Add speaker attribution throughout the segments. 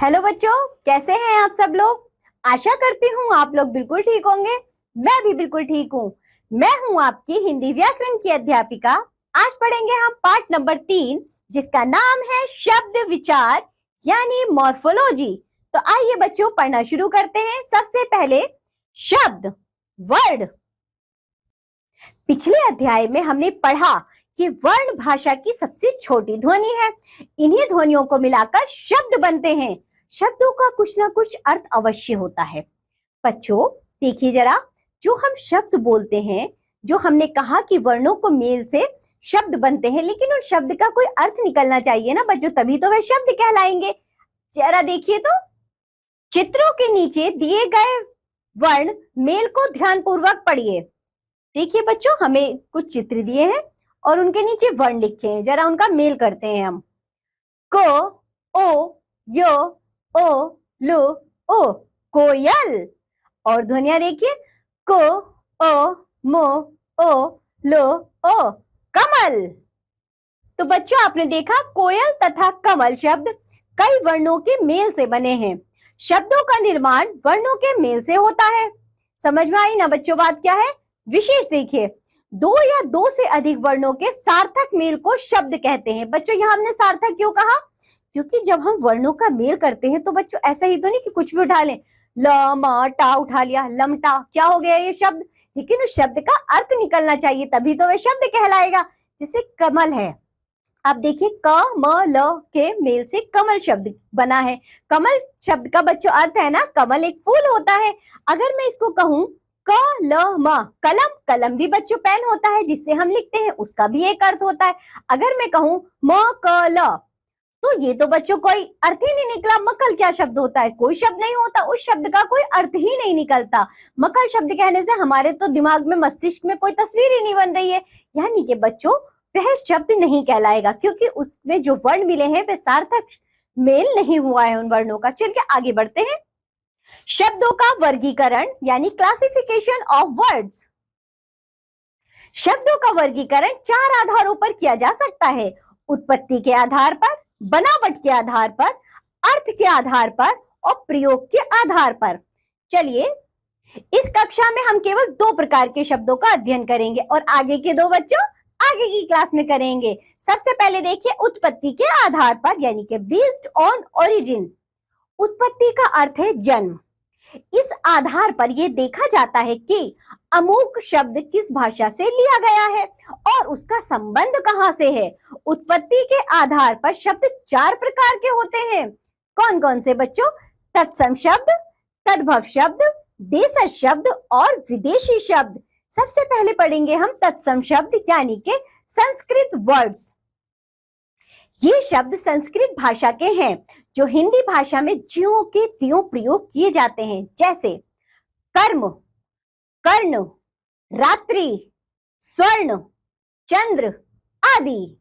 Speaker 1: Hello बच्चों, कैसे हैं आप सब लोग। आशा करती हूँ आप लोग बिल्कुल ठीक होंगे। मैं भी बिल्कुल ठीक हूँ। मैं हूँ आपकी हिंदी व्याकरण की अध्यापिका। आज पढ़ेंगे हम पाठ नंबर 3, जिसका नाम है शब्द विचार यानी मॉर्फोलॉजी। तो आइए बच्चों पढ़ना शुरू करते हैं। सबसे पहले शब्द, वर्ड। पिछले अध्याय में हमने पढ़ा कि वर्ण भाषा की सबसे छोटी ध्वनि है। इन्हीं ध्वनियों को मिलाकर शब्द बनते हैं। शब्दों का कुछ ना कुछ अर्थ अवश्य होता है। बच्चों देखिए जरा, जो हम शब्द बोलते हैं, जो हमने कहा कि वर्णों को मेल से शब्द बनते हैं, लेकिन उन शब्द का कोई अर्थ निकलना चाहिए ना बच्चों, तभी तो वे शब्द कहलाएंगे। जरा देखिए तो, चित्रों के नीचे दिए गए वर्ण मेल को ध्यानपूर्वक पढ़िए। देखिए बच्चों, हमें कुछ चित्र दिए हैं और उनके नीचे वर्ण लिखे हैं। जरा उनका मेल करते हैं हम। को, ओ, यो, ओ, लो, ओ, कोयल। और ध्वनिया देखिए, को, ओ, मो, ओ, लो, ओ, कमल। तो बच्चों आपने देखा, कोयल तथा कमल शब्द कई वर्णों के मेल से बने हैं। शब्दों का निर्माण वर्णों के मेल से होता है। समझ में आई ना बच्चों बात क्या है। विशेष देखिए, दो या दो से अधिक वर्णों के सार्थक मेल को शब्द कहते हैं। बच्चों यहाँ हमने सार्थक क्यों कहा, क्योंकि जब हम वर्णों का मेल करते हैं तो बच्चों ऐसा ही तो नहीं कि कुछ भी उठा लें, ल म टा उठा लिया, लमटा, क्या हो गया ये शब्द। लेकिन उस शब्द का अर्थ निकलना चाहिए, तभी तो वह शब्द कहलाएगा। जैसे कमल है, आप देखिए क म ल के मेल से कमल शब्द बना है। कमल शब्द का बच्चों अर्थ है ना, कमल एक फूल होता है। अगर मैं इसको कहूं क ल म, कलम, कलम भी बच्चों पेन होता है जिससे हम लिखते हैं, उसका भी एक अर्थ होता है। अगर मैं कहूं म क ल, तो ये तो बच्चों कोई अर्थ ही नहीं निकला। मकल क्या शब्द होता है, कोई शब्द नहीं होता, उस शब्द का कोई अर्थ ही नहीं निकलता। मकल शब्द कहने से हमारे तो दिमाग में, मस्तिष्क में कोई तस्वीर ही नहीं बन रही है। यानी कि बच्चों वह शब्द नहीं कहलाएगा, क्योंकि उसमें जो वर्ण मिले हैं वे सार्थक मेल नहीं हुआ है उन वर्णों का। चलिए आगे बढ़ते हैं। शब्दों का वर्गीकरण यानी क्लासिफिकेशन ऑफ वर्ड्स। शब्दों का वर्गीकरण 4 आधारों पर किया जा सकता है। उत्पत्ति के आधार पर, बनावट के आधार पर, अर्थ के आधार पर और प्रयोग के आधार पर। चलिए इस कक्षा में हम केवल 2 प्रकार के शब्दों का अध्ययन करेंगे और आगे के 2 बच्चों आगे की क्लास में करेंगे। सबसे पहले देखिए उत्पत्ति के आधार पर यानी कि बेस्ड ऑन ओरिजिन। उत्पत्ति का अर्थ है जन्म। इस आधार पर यह देखा जाता है कि अमुक शब्द किस भाषा से लिया गया है और उसका संबंध कहां से है। उत्पत्ति के आधार पर शब्द 4 प्रकार के होते हैं। कौन कौन से बच्चों, तत्सम शब्द, तद्भव शब्द, देशज शब्द और विदेशी शब्द। सबसे पहले पढ़ेंगे हम तत्सम शब्द यानी के संस्कृत वर्ड्स। ये शब्द संस्कृत भाषा के हैं जो हिंदी भाषा में ज्यों के त्यों प्रयोग किए जाते हैं। जैसे कर्म, कर्ण, रात्रि, स्वर्ण, चंद्र आदि।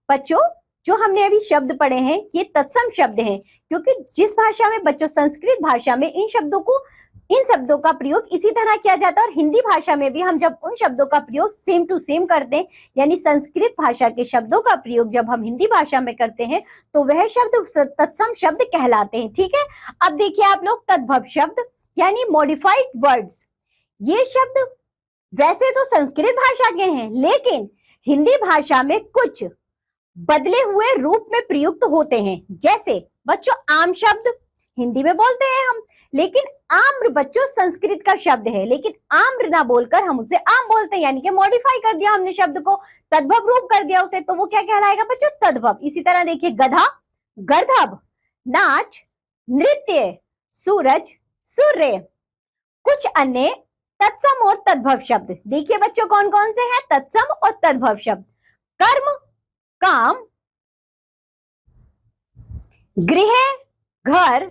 Speaker 1: बच्चों जो हमने अभी शब्द पढ़े हैं ये तत्सम शब्द हैं, क्योंकि जिस भाषा में बच्चों, संस्कृत भाषा में इन शब्दों का प्रयोग इसी तरह किया जाता है। और हिंदी भाषा में भी हम जब उन शब्दों का प्रयोग सेम टू सेम करते हैं, यानी संस्कृत भाषा के शब्दों का प्रयोग जब हम हिंदी भाषा में करते हैं तो वह शब्द तत्सम शब्द कहलाते हैं। ठीक है, अब देखिए आप लोग तद्भव शब्द यानी मॉडिफाइड वर्ड्स। ये शब्द वैसे तो संस्कृत भाषा के हैं, लेकिन हिंदी भाषा में कुछ बदले हुए रूप में प्रयुक्त होते हैं। जैसे बच्चों आम शब्द हिंदी में बोलते हैं हम, लेकिन आम्र बच्चों संस्कृत का शब्द है, लेकिन आम्र ना बोलकर हम उसे आम बोलते हैं, यानी कि मॉडिफाई कर दिया हमने शब्द को, तद्भव रूप कर दिया उसे, तो वो क्या कहलाएगा बच्चों, तद्भव। इसी तरह देखिए गधा, गर्दभ, नाच, नृत्य, सूरज, सूर्य। कुछ अन्य तत्सम और तद्भव शब्द देखिए बच्चों कौन कौन से हैं, तत्सम और तद्भव शब्द। कर्म, काम, गृह, घर,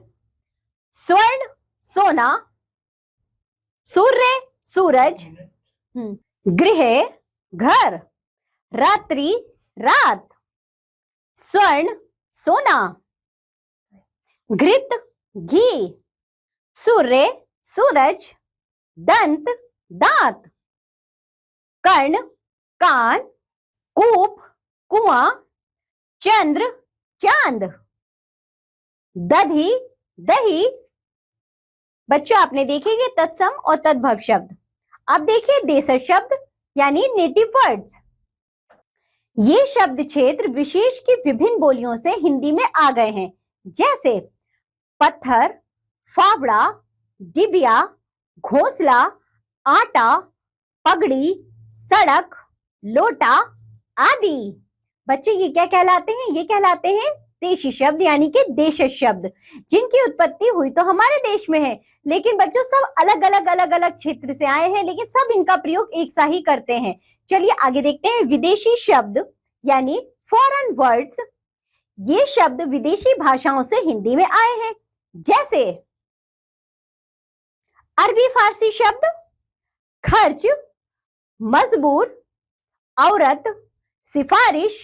Speaker 1: स्वर्ण, सोना, सूर्य, सूरज, गृह, घर, रात्रि, रात, स्वर्ण, सोना, घृत, घी, सूर्य, सूरज, दंत, दांत, कर्ण, कान, कूप, कुआं, चंद्र, चांद। दधी, दही। बच्चों आपने देखेंगे तत्सम और तद्भव शब्द। अब देखिए देशज शब्द यानी नेटिव वर्ड्स। ये शब्द क्षेत्र विशेष की विभिन्न बोलियों से हिंदी में आ गए हैं, जैसे पत्थर, फावड़ा, डिबिया, घोंसला, आटा, पगड़ी, सड़क, लोटा आदि। बच्चे ये क्या कहलाते हैं? ये कहलाते हैं देशी शब्द यानी कि देशज शब्द, जिनकी उत्पत्ति हुई तो हमारे देश में है, लेकिन बच्चों सब अलग अलग क्षेत्र से आए हैं, लेकिन सब इनका प्रयोग एक सा ही करते हैं। चलिए आगे देखते हैं विदेशी शब्द यानी फॉरेन वर्ड्स। ये शब्द विदेशी भाषाओं से हिंदी में आए हैं, जैसे अरबी फारसी शब्द खर्च, मजबूर, औरत, सिफारिश,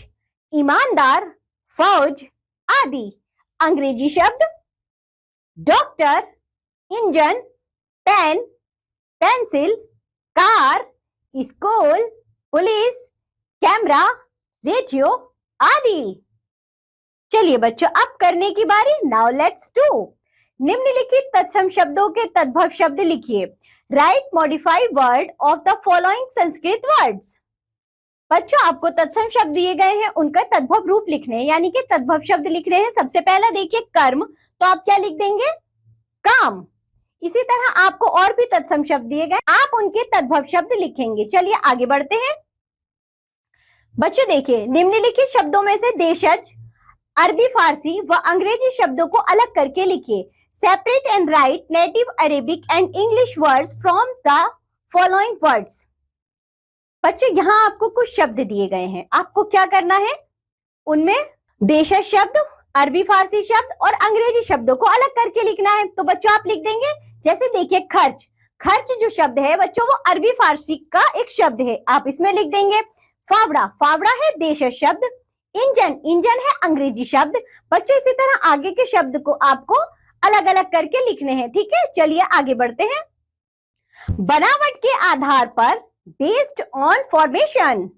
Speaker 1: ईमानदार, फौज आदि। अंग्रेजी शब्द doctor, engine, pen, pencil, car, school, police, camera, radio आदि। चलिए बच्चों अब करने की बारी। Now let's do. निम्नलिखित तत्सम शब्दों के तद्भव शब्द लिखिए। Write modify word of the following Sanskrit words. बच्चों आपको तत्सम शब्द दिए गए हैं, उनका तद्भव रूप लिखने हैं, यानी कि तद्भव शब्द लिख रहे हैं। सबसे पहला देखिए कर्म, तो आप क्या लिख देंगे? काम। इसी तरह आपको और भी तत्सम शब्द दिए गए, आप उनके तद्भव शब्द लिखेंगे। चलिए आगे बढ़ते हैं। बच्चों देखिए निम्नलिखित शब्दों में से देशज, अरबी फारसी व अंग्रेजी शब्दों को अलग करके लिखिए। Separate and right native Arabic and English words from the following words. बच्चों यहाँ आपको कुछ शब्द दिए गए हैं, आपको क्या करना है? उनमें देशज शब्द, अरबी फारसी शब्द और अंग्रेजी शब्दों को अलग करके लिखना है। तो बच्चों आप लिख देंगे, जैसे देखिए खर्च, खर्च जो शब्द है बच्चों वो अरबी फारसी का एक शब्द है, आप इसमें लिख देंगे। फावड़ा, फावड़ा है देशज शब्द। इंजन, इंजन है अंग्रेजी शब्द। बच्चों इसी तरह आगे के शब्द को आपको अलग अलग करके लिखने हैं, ठीक है। चलिए आगे बढ़ते हैं। बनावट के आधार पर बेस्ड ऑन फॉर्मेशन।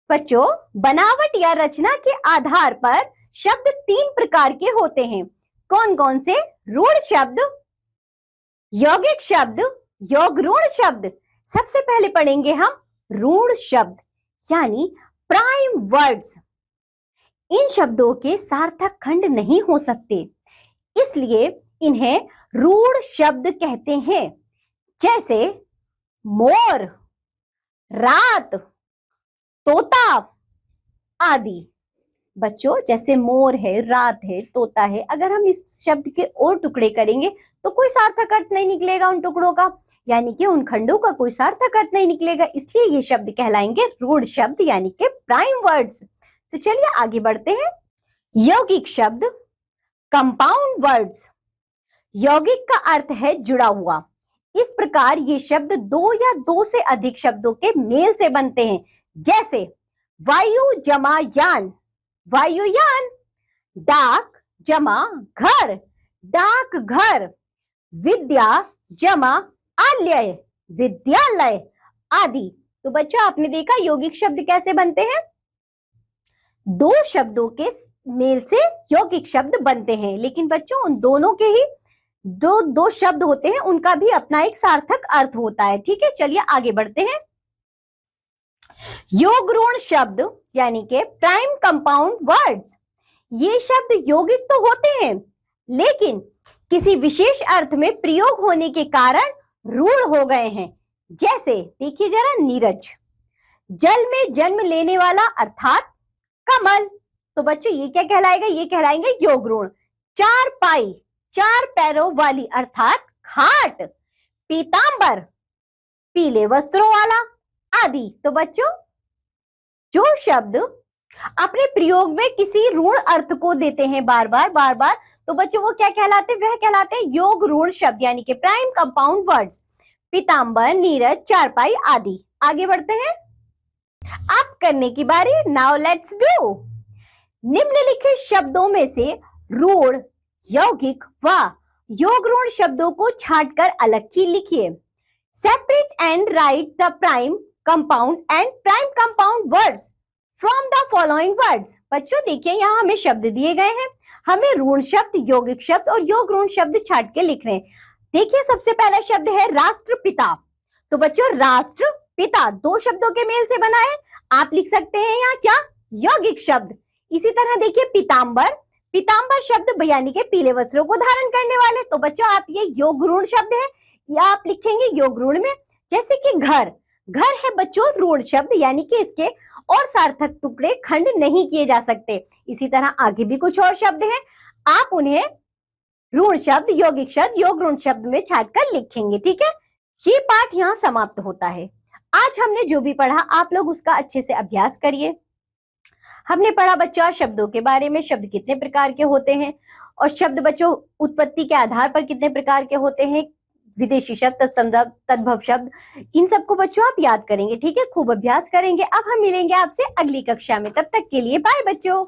Speaker 1: बच्चों बनावट या रचना के आधार पर शब्द तीन प्रकार के होते हैं। कौन कौन से? रूढ़ शब्द, यौगिक शब्द, योगरूढ़ शब्द। सबसे पहले पढ़ेंगे हम रूढ़ शब्द यानी प्राइम वर्ड्स। इन शब्दों के सार्थक खंड नहीं हो सकते, इसलिए इन्हें रूढ़ शब्द कहते हैं। जैसे मोर, रात, तोता आदि। बच्चों जैसे मोर है, रात है, तोता है, अगर हम इस शब्द के और टुकड़े करेंगे तो कोई सार्थक अर्थ नहीं निकलेगा उन टुकड़ों का, यानी कि उन खंडों का कोई सार्थक अर्थ नहीं निकलेगा, इसलिए ये शब्द कहलाएंगे रूढ़ शब्द यानी कि प्राइम वर्ड्स। तो चलिए आगे बढ़ते हैं। यौगिक शब्द, कंपाउंड वर्ड्स। यौगिक का अर्थ है जुड़ा हुआ। इस प्रकार ये शब्द दो या दो से अधिक शब्दों के मेल से बनते हैं, जैसे वायु जमा यान, वायुयान। डाक जमा घर, डाक घर। विद्या जमा आलय, विद्यालय आदि। तो बच्चों आपने देखा यौगिक शब्द कैसे बनते हैं? दो शब्दों के मेल से यौगिक शब्द बनते हैं, लेकिन बच्चों उन दोनों के ही दो शब्द होते हैं, उनका भी अपना एक सार्थक अर्थ होता है, ठीक है। चलिए आगे बढ़ते हैं। योगरूढ़ शब्द यानी कि प्राइम कंपाउंड वर्ड्स। ये शब्द यौगिक तो होते हैं, लेकिन किसी विशेष अर्थ में प्रयोग होने के कारण रूढ़ हो गए हैं। जैसे देखिए जरा नीरज, जल में जन्म लेने वाला अर्थात कमल। तो बच्चों ये क्या कहलाएगा? ये कहलाएंगे योगरूढ़। चार पाई, चार पैरों वाली अर्थात खाट। पीतांबर, पीले वस्त्रों वाला आदि। तो बच्चों जो शब्द अपने प्रयोग में किसी रूढ़ अर्थ को देते हैं बार बार, तो बच्चों वो क्या कहलाते हैं? वह कहलाते हैं योग रूढ़ शब्द यानी कि प्राइम कंपाउंड वर्ड्स। पीतांबर, नीरज, चारपाई आदि। आगे बढ़ते हैं। आप करने की बारी। Now let's do. निम्नलिखित शब्दों में से रूढ़, यौगिक व योगरूढ़ शब्दों को छांटकर अलग की लिखिए। Separate and right the prime compound and prime compound words from the following words. बच्चों देखिए यहाँ हमें शब्द दिए गए हैं, हमें ऋण शब्द, यौगिक शब्द और योग ऋण शब्द छाट के लिख रहे हैं। देखिए सबसे पहला शब्द है राष्ट्रपिता। तो बच्चों राष्ट्र पिता दो शब्दों के मेल से बना है, आप लिख सकते हैं यहाँ क्या, यौगिक शब्द। इसी तरह देखिए पीतांबर, पीतांबर शब्द यानी के पीले वस्त्रों को धारण करने वाले, तो बच्चों आप ये योग ऋण शब्द है, या आप लिखेंगे योग ऋण में। जैसे कि घर, घर है बच्चों ऋण शब्द यानी कि इसके और सार्थक टुकड़े खंड नहीं किए जा सकते। इसी तरह आगे भी कुछ और शब्द हैं, आप उन्हें ऋण शब्द, यौगिक शब्द, योग ऋण शब्द में छाट कर लिखेंगे। ठीक है, ये पाठ यहाँ समाप्त होता है। आज हमने जो भी पढ़ा आप लोग उसका अच्छे से अभ्यास करिए। हमने पढ़ा बच्चों शब्दों के बारे में, शब्द कितने प्रकार के होते हैं और शब्द बच्चों उत्पत्ति के आधार पर कितने प्रकार के होते हैं, विदेशी शब्द, तत्सम शब्द, तद्भव शब्द, इन सबको बच्चों आप याद करेंगे। ठीक है, खूब अभ्यास करेंगे। अब हम मिलेंगे आपसे अगली कक्षा में, तब तक के लिए बाय बच्चों।